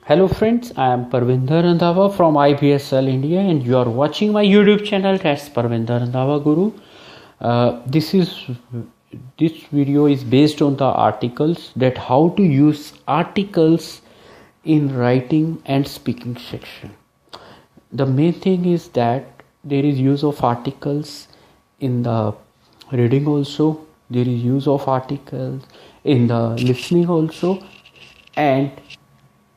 Hello friends, I am Parvinder Randhawa from IBSL India and you are watching my YouTube channel, that's Parvinder Randhawa Guru. This video is based on the articles, that how to use articles in writing and speaking section. The main thing is that there is use of articles in the reading also, there is use of articles in the listening also, and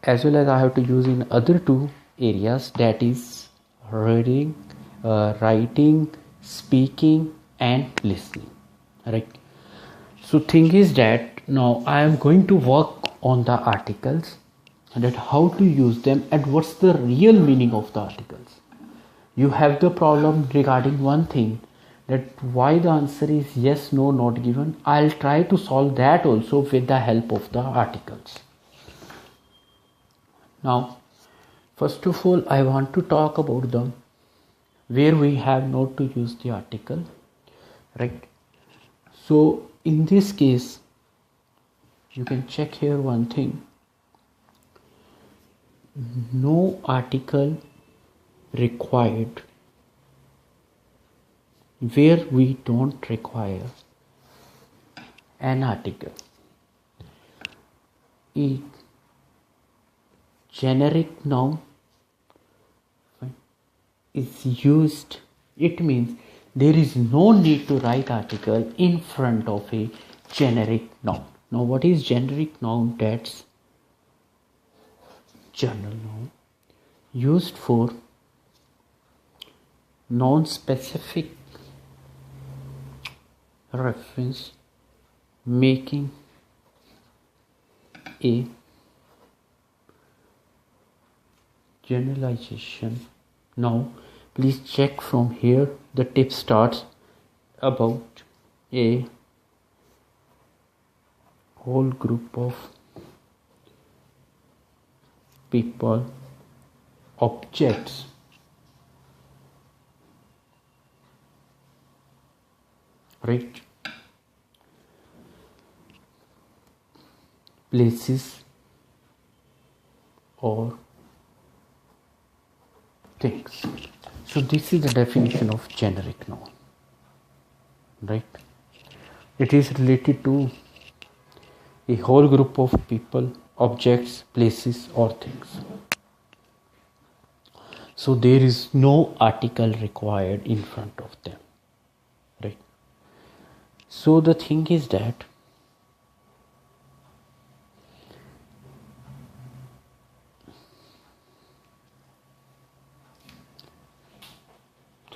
as well as I have to use in other two areas, that is reading, writing, speaking and listening, right? So thing is that now I am going to work on the articles, and that how to use them and what's the real meaning of the articles. You have the problem regarding one thing, that why the answer is yes, no, not given. I'll try to solve that also with the help of the articles. Now, first of all, I want to talk about them where we have not to use the article, right? So in this case, you can check here one thing. No article required where we don't require an article. A generic noun is used, it means there is no need to write article in front of a generic noun. Now what is generic noun? That's general noun used for non-specific reference, making a generalization. Now please check from here, the tip starts about a whole group of people, objects, right, places or things. So this is the definition of generic noun, right? It is related to a whole group of people, objects, places or things. So there is no article required in front of them, right? So the thing is that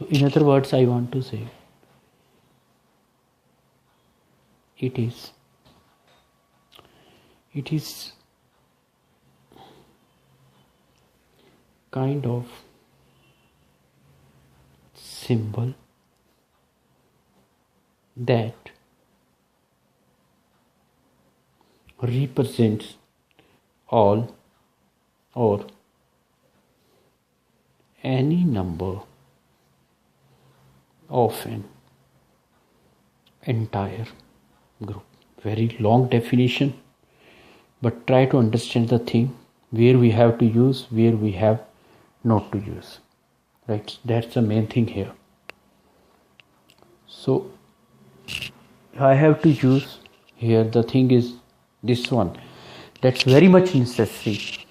in other words, I want to say it is kind of symbol that represents all or any number of an entire group. Very long definition, but try to understand the thing, where we have to use, where we have not to use, right? That's the main thing here. So I have to use here, the thing is this one, that's very much necessary.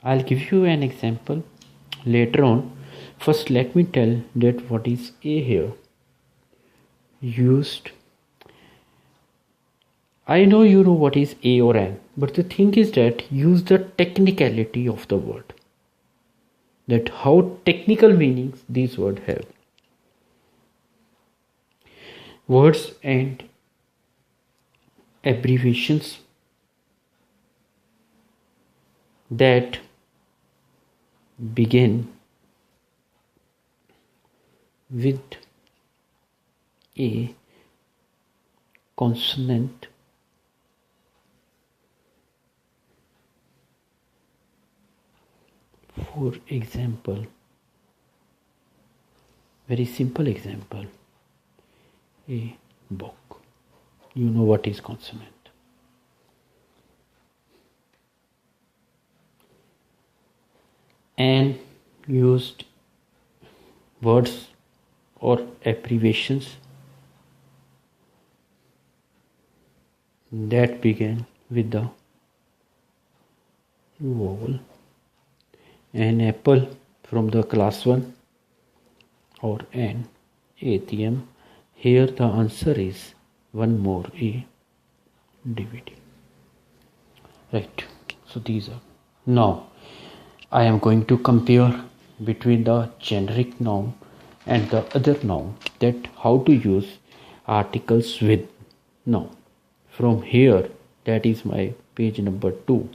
I'll give you an example later on. First let me tell that what is a here used. I know you know what is a or an, but the thing is that use the technicality of the word, that how technical meanings these words have. Words and abbreviations that begin with a consonant for example, very simple example, a book. You know what is consonant. and used words or abbreviations that begin with the vowel. An apple from the class 1 or an ATM. Here the answer is one more A DVD. Right, so these are. Now I am going to compare between the generic noun and the other noun, that how to use articles with noun. From here, that is my page number 2.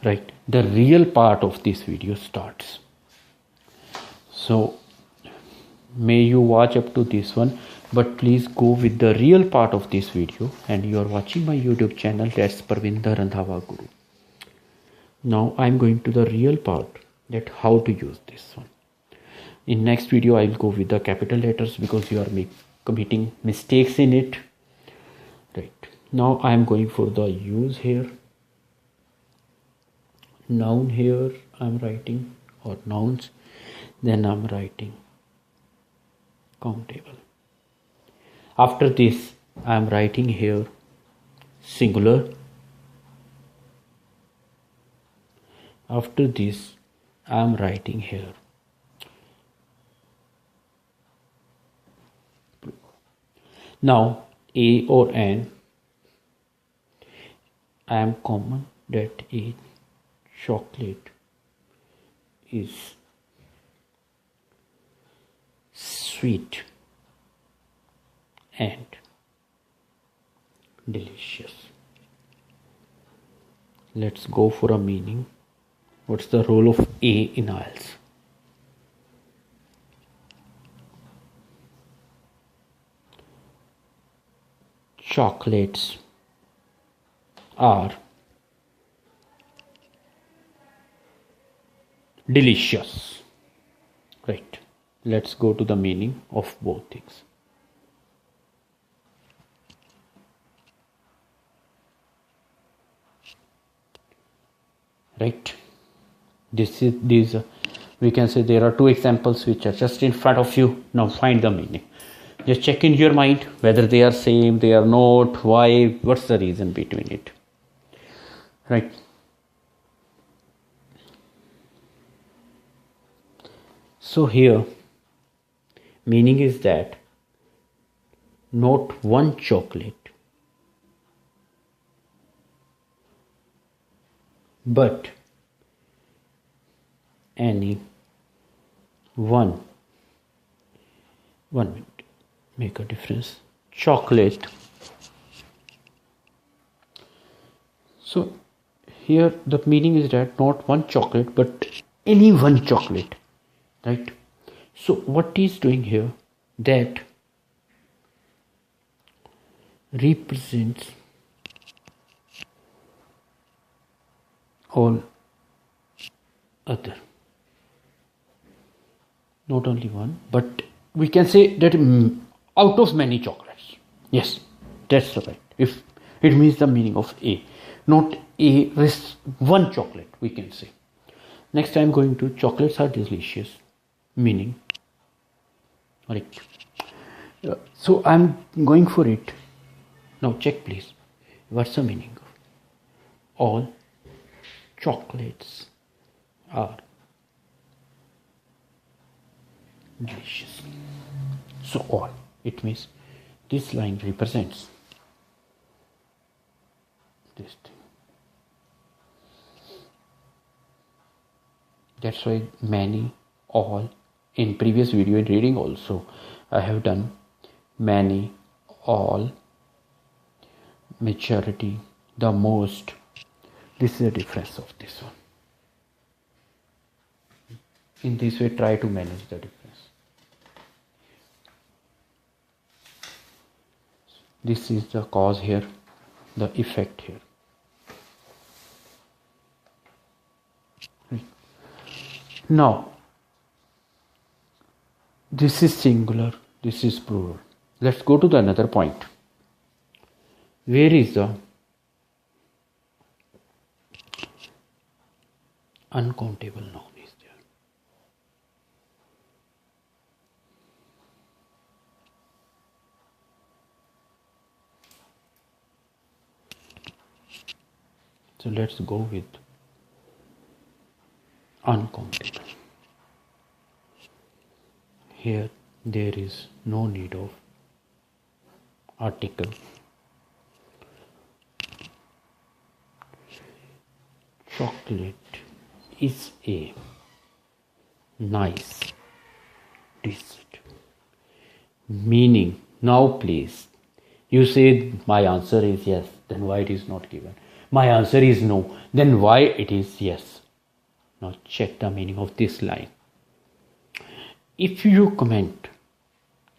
Right, the real part of this video starts. So may you watch up to this one, but please go with the real part of this video. And you are watching my YouTube channel, that's Parvinder Randhawa Guru. Now I am going to the real part, that how to use this one. In next video I will go with the capital letters because you are committing mistakes in it. Right, now I am going for the use here. Noun here I am writing, or nouns, then I am writing countable. After this I am writing here singular. After this I am writing here now A or N. I am common, that a chocolate is sweet and delicious. Let's go for a meaning. What's the role of A in Ielts? Chocolates are delicious. Right, let's go to the meaning of both things. Right, these we can say there are two examples which are just in front of you. Now find the meaning. Just check in your mind whether they are same, they are not, why, what's the reason between it. Right, so here meaning is that not one chocolate but any one minute make a difference. Chocolate. So here the meaning is that not one chocolate but any one chocolate. Right, so what is doing here, that represents all other, not only one, but we can say that out of many chocolates. Yes, that's right. If it means the meaning of A, not A is one chocolate, we can say. Next I am going to chocolates are delicious, meaning. Right, so I am going for it. Now check please, what's the meaning of all chocolates are delicious. So all, it means this line represents this thing. That's why many, all, in previous video in reading also I have done many, all, majority, the most. This is the difference of this one. In this way try to manage the difference. This is the cause here, the effect here. Right. Now this is singular, this is plural. Let's go to the another point. Where is the uncountable noun is? So let's go with uncountable. Here there is no need of article. Chocolate is a nice dessert. Meaning, now please, you say my answer is yes, then why it is not given? My answer is no, then why it is yes? Now check the meaning of this line. If you comment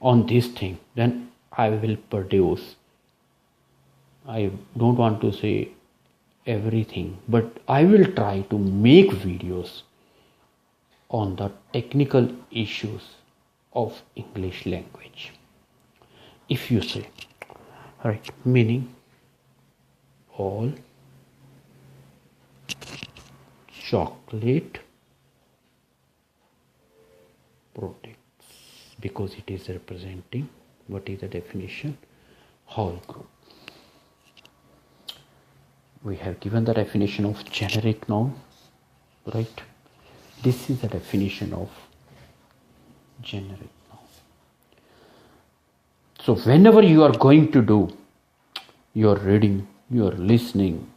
on this thing, then I will produce, I don't want to say everything, but I will try to make videos on the technical issues of English language. If you say, right, meaning all chocolate products, because it is representing what is the definition, whole group. We have given the definition of generic noun, right? This is the definition of generic noun. So whenever you are going to do your reading, your listening,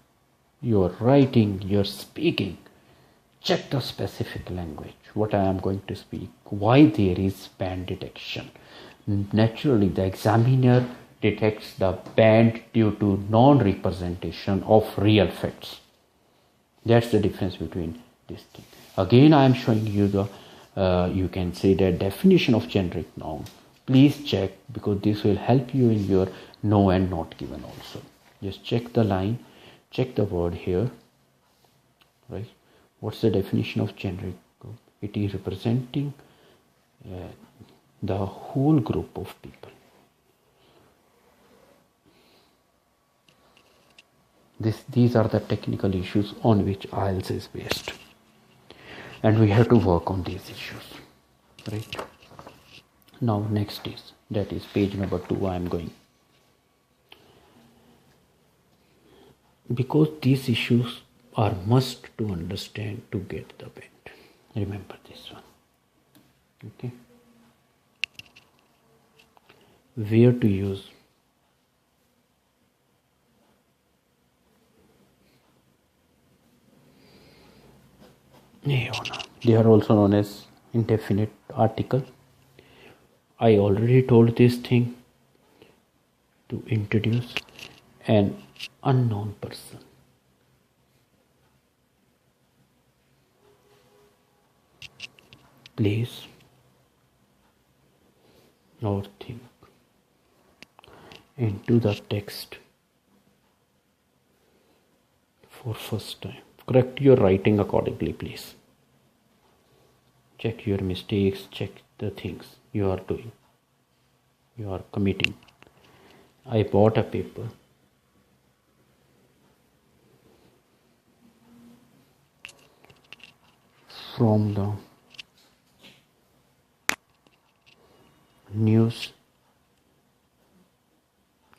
your writing, your speaking, check the specific language, what I am going to speak, why there is band detection. Naturally, the examiner detects the band due to non-representation of real facts. That's the difference between this thing. Again, I am showing you the, you can say the definition of generic noun. Please check, because this will help you in your no and not given also. Just check the line, check the word here, right? What's the definition of generic? It is representing the whole group of people. These are the technical issues on which IELTS is based, and we have to work on these issues, right? Now next is, that is page number 2. I am going, because these issues are must to understand to get the band. Remember this one, okay? Where to use they are also known as indefinite article. I already told this thing to introduce an unknown person. Place or thing into the text for first time. Correct your writing accordingly, please. Check your mistakes, check the things you are doing, you are committing. I bought a paper. From the news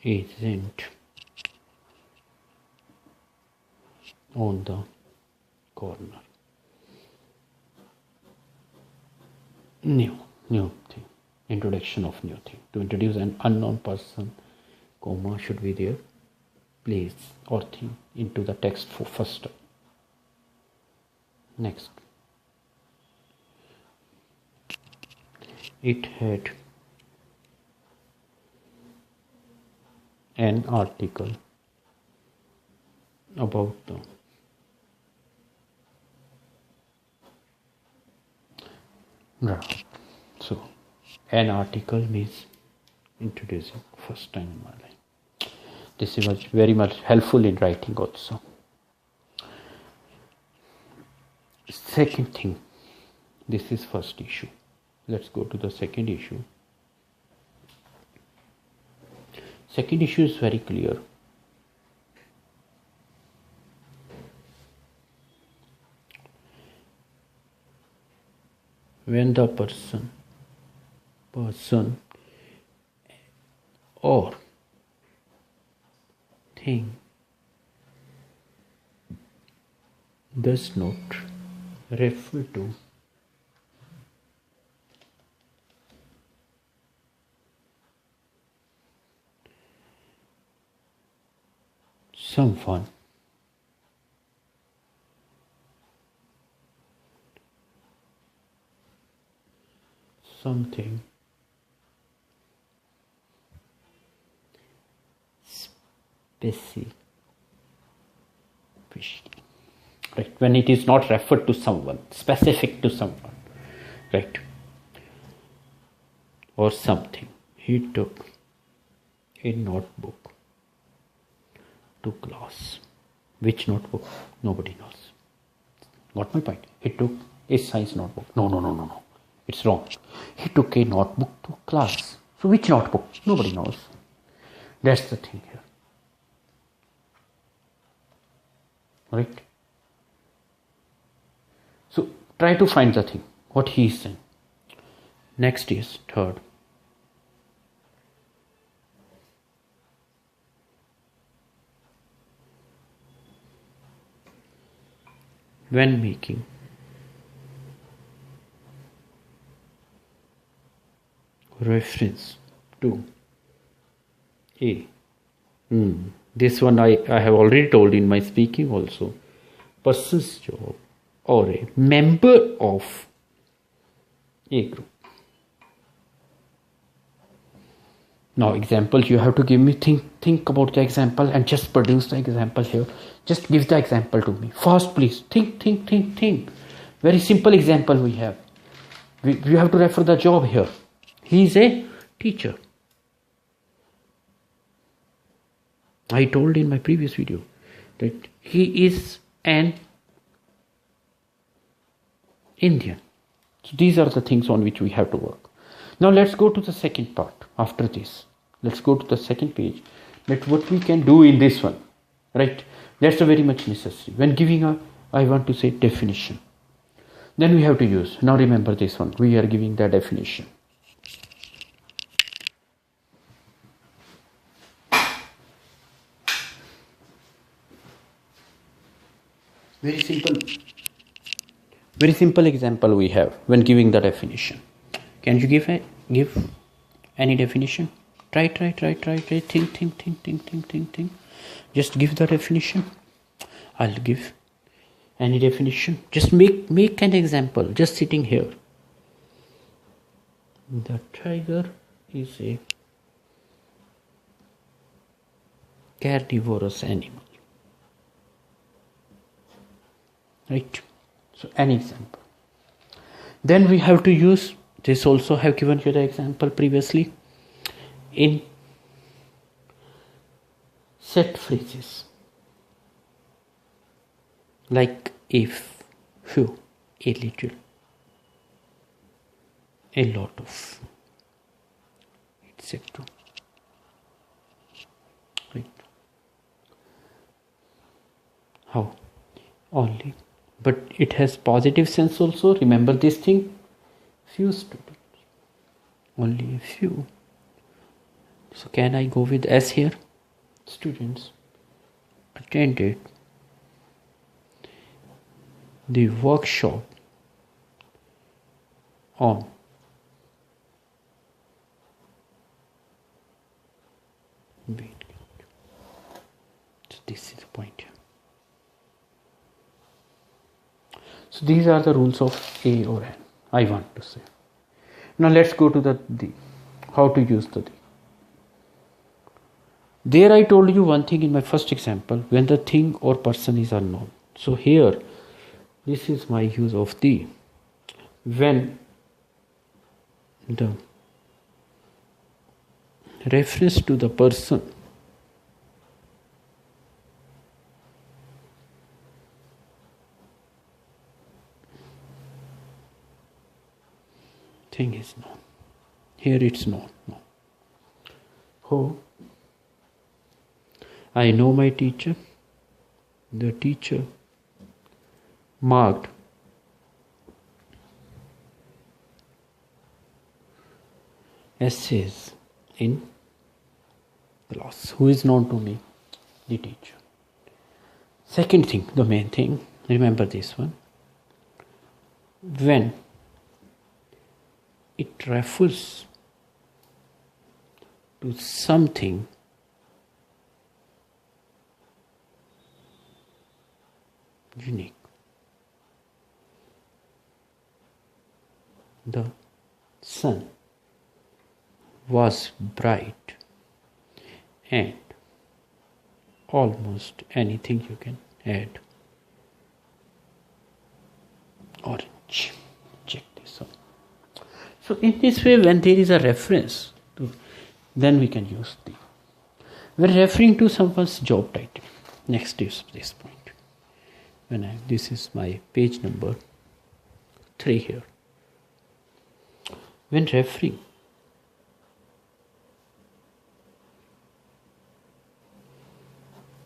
agent on the corner. New thing, introduction of new thing. To introduce an unknown person, comma should be there, place or thing into the text for first time. Next, it had an article about the so an article means introducing first time in my life. This is very much helpful in writing also. Second thing, this is first issue. Let's go to the second issue. Second issue is very clear. When the person or thing does not refer to someone something specific, right? When it is not referred to someone, specific to someone, right? Or something. He took a notebook to class. Which notebook? Nobody knows. Got my point? He took a science notebook. No. It's wrong. He took a notebook to class. So which notebook? Nobody knows. That's the thing here. Right? So try to find the thing, what he is saying. Next is third. When making reference to a this one I have already told in my speaking also, person's job or a member of a group. Now examples, you have to give me, think about the example and just produce the example here. Just give the example to me fast, please. Think. Very simple example we have. We have to refer the job here. He is a teacher. I told in my previous video that he is an Indian. So these are the things on which we have to work. Now let's go to the second part. After this, let's go to the second page. That's what we can do in this one, right? That's very much necessary. When giving a, I want to say definition, then we have to use. Now remember this one. We are giving the definition. Very simple example we have when giving the definition. Can you give any definition? Try. Think. Just give the definition. I'll give any definition. Just make an example. Just sitting here. The tiger is a carnivorous animal. Right? So an example. Then we have to use this. Also have given you the example previously in set phrases like if, few, a little, a lot of, etc. Right? How? Only. But it has positive sense also. Remember this thing. Few students. Only a few. So can I go with S here? Students attended the workshop on weight. So this is the point here. So these are the rules of A or N, I want to say. Now let's go to the how to use the. There I told you one thing in my first example, when the thing or person is unknown. So here, this is my use of the. When the reference to the person thing is known. Here it's not known. Oh, I know my teacher. The teacher marked essays in class. Who is known to me? The teacher. Second thing, the main thing, Remember this one. When it refers to something unique, the sun was bright, and almost anything you can add. Orange. Check this out. So in this way, when there is a reference to, then we can use the. When referring to someone's job title. Next is this point. This is my page number 3 here. When referring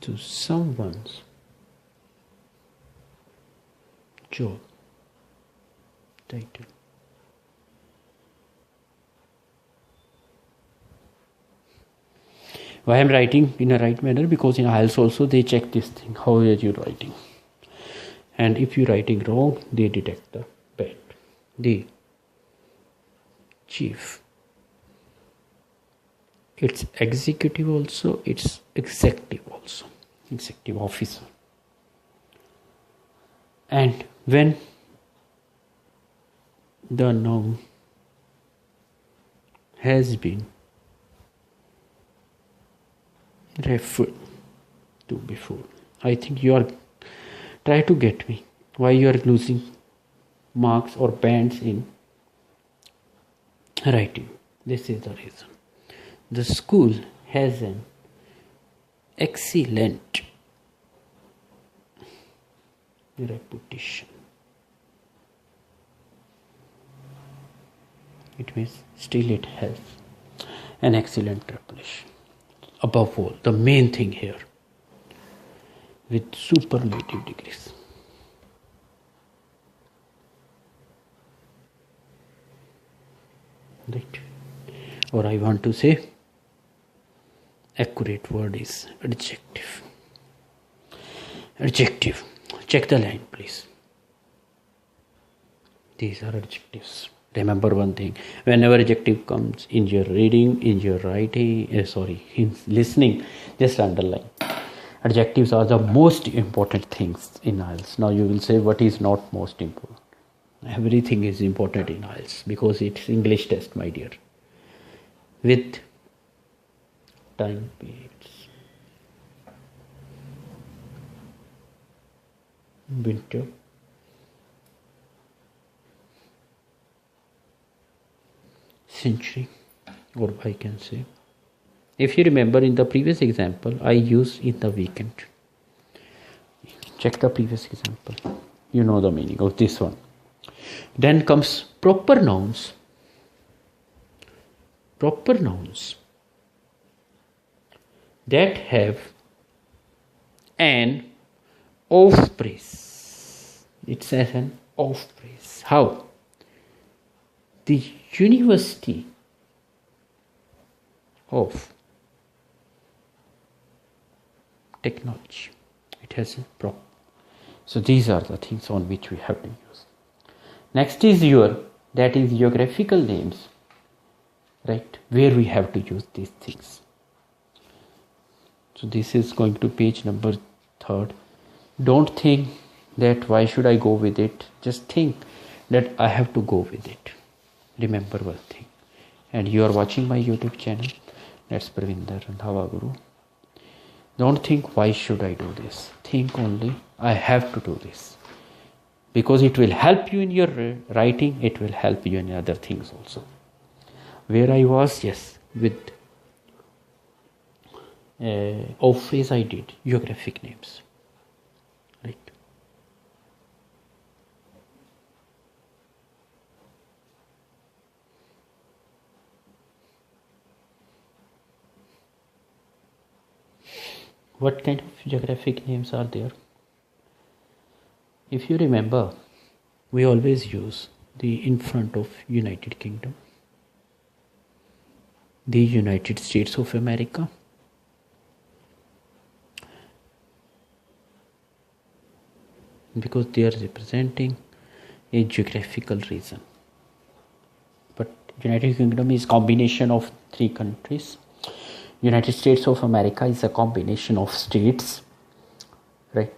to someone's job title, why I am writing in a right manner? Because in IELTS also they check this thing, how are you writing, and if you writing wrong, they detect the bad. The chief, it's executive also, it's executive also, executive officer. And when the noun has been referred to before, I think you are try to get me why you are losing marks or bands in writing. This is the reason. The school has an excellent reputation. It means still it has an excellent reputation. Above all, the main thing here, with superlative degrees. Right? Or I want to say, accurate word is adjective. Adjective. Check the line, please. These are adjectives. Remember one thing. Whenever adjective comes in your reading, in your writing, in listening, just underline. Adjectives are the most important things in IELTS. Now you will say, what is not most important? Everything is important in IELTS because it's English test, my dear. With time periods. Winter. Century, or I can say, if you remember in the previous example, I used in the weekend. Check the previous example. You know the meaning of this one. Then comes proper nouns. Proper nouns that have an off praise. It says an off praise. How? The University of Technology. It has a prop. So these are the things on which we have to use. Next is that is geographical names, right? Where we have to use these things. So this is going to page number 3. Don't think that why should I go with it. Just think that I have to go with it. Remember one thing. And you are watching my YouTube channel. That's Pravinder Randhawa Guru. Don't think why should I do this. Think only I have to do this. Because it will help you in your writing. It will help you in other things also. Where I was, yes, with off phrase I did geographic names. Right. What kind of geographic names are there? If you remember, we always use the in front of United Kingdom, the United States of America, because they are representing a geographical region. But United Kingdom is combination of three countries. United States of America is a combination of states, right?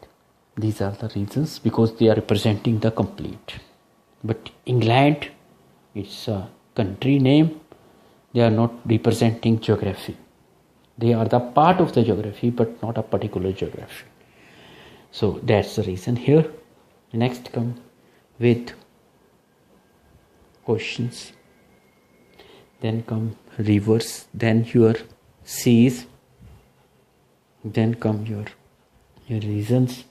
These are the reasons because they are representing the complete. But England, it's a country name. They are not representing geography. They are the part of the geography, but not a particular geography. So that's the reason here. Next come with questions. Then come rivers. Then your seas. Then come your regions,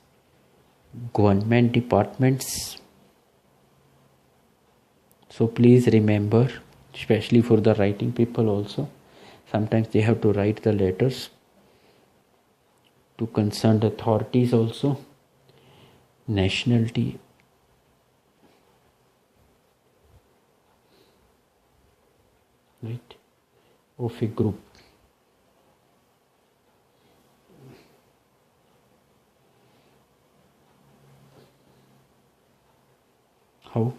government departments. So please remember, especially for the writing people also, sometimes they have to write the letters to concerned authorities also. Nationality, right, of a group. How?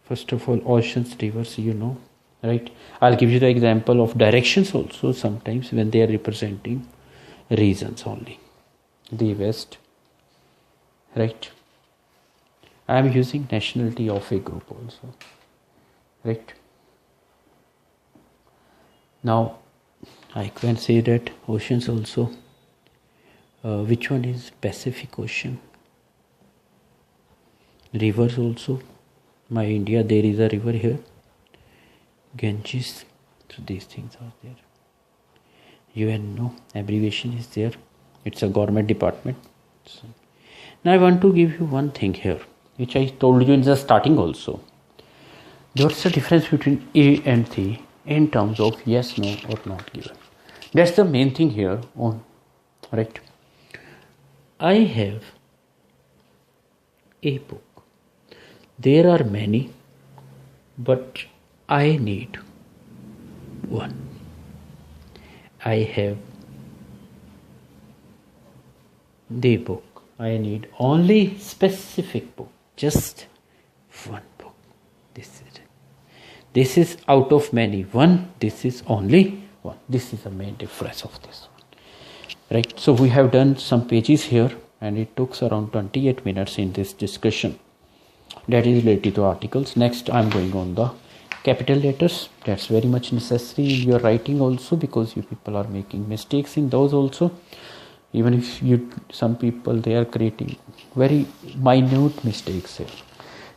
First of all, oceans, rivers, you know, right? I'll give you the example of directions also sometimes when they are representing regions only. The west, right? I am using nationality of a group also, right? Now, I can say that oceans also, which one is Pacific Ocean? Rivers also, my India, there is a river here, Ganges. So these things are there. UNO abbreviation is there. It's a government department. So, now I want to give you one thing here, which I told you in the starting also. There's a difference between A and C in terms of yes, no, or not given. That's the main thing here on, right? I have a book. There are many, but I need one. I have the book. I need only specific book, just one book. This is it. This is out of many. One, this is only one. This is the main difference of this one. Right? So we have done some pages here and it took around 28 minutes in this discussion. That is related to articles. Next I am going on the capital letters. That's very much necessary in your writing also because you people are making mistakes in those also. Even if some people they are creating very minute mistakes here.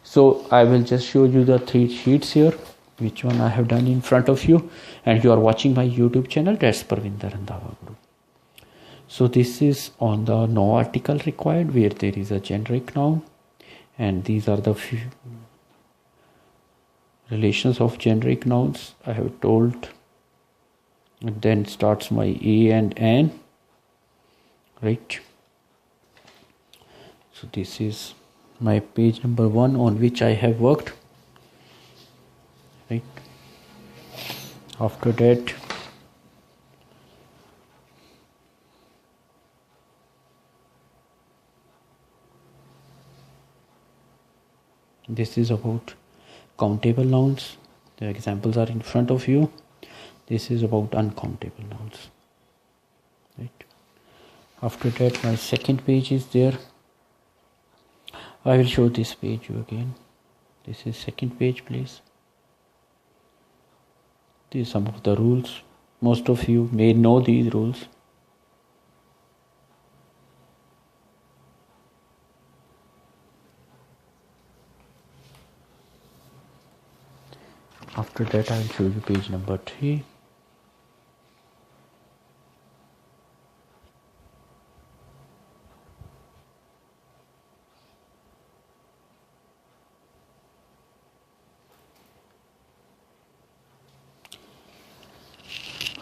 So I will just show you the 3 sheets here, which one I have done in front of you, and you are watching my YouTube channel. That's Parvinder Randhawa Guru. So this is on the no article required where there is a generic noun, and these are the few relations of generic nouns I have told. And then starts my A and N. Right, so this is my page number 1 on which I have worked. Right, after that this is about countable nouns. The examples are in front of you. This is about uncountable nouns. Right. After that my second page is there. I will show this page you again. This is second page, please. These are some of the rules. Most of you may know these rules. After that I will show you page number 3.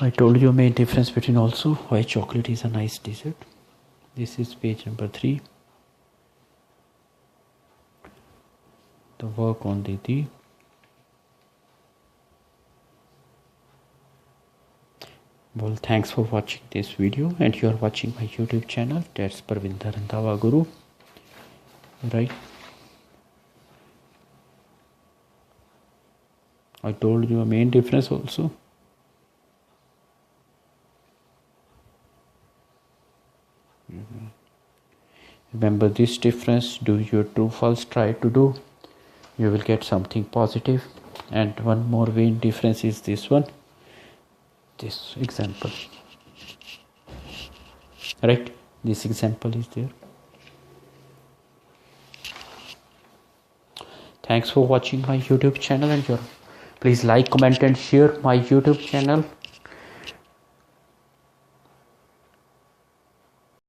I told you main difference between also why chocolate is a nice dessert. This is page number 3. The work on the well, thanks for watching this video, and you are watching my YouTube channel. That's Parvinder Randhawa Guru. right? I told you a main difference also. Remember this difference, do your true false, try to do, you will get something positive. And one more main difference is this one, this example, right? This example is there. Thanks for watching my YouTube channel, and please like, comment and share my YouTube channel.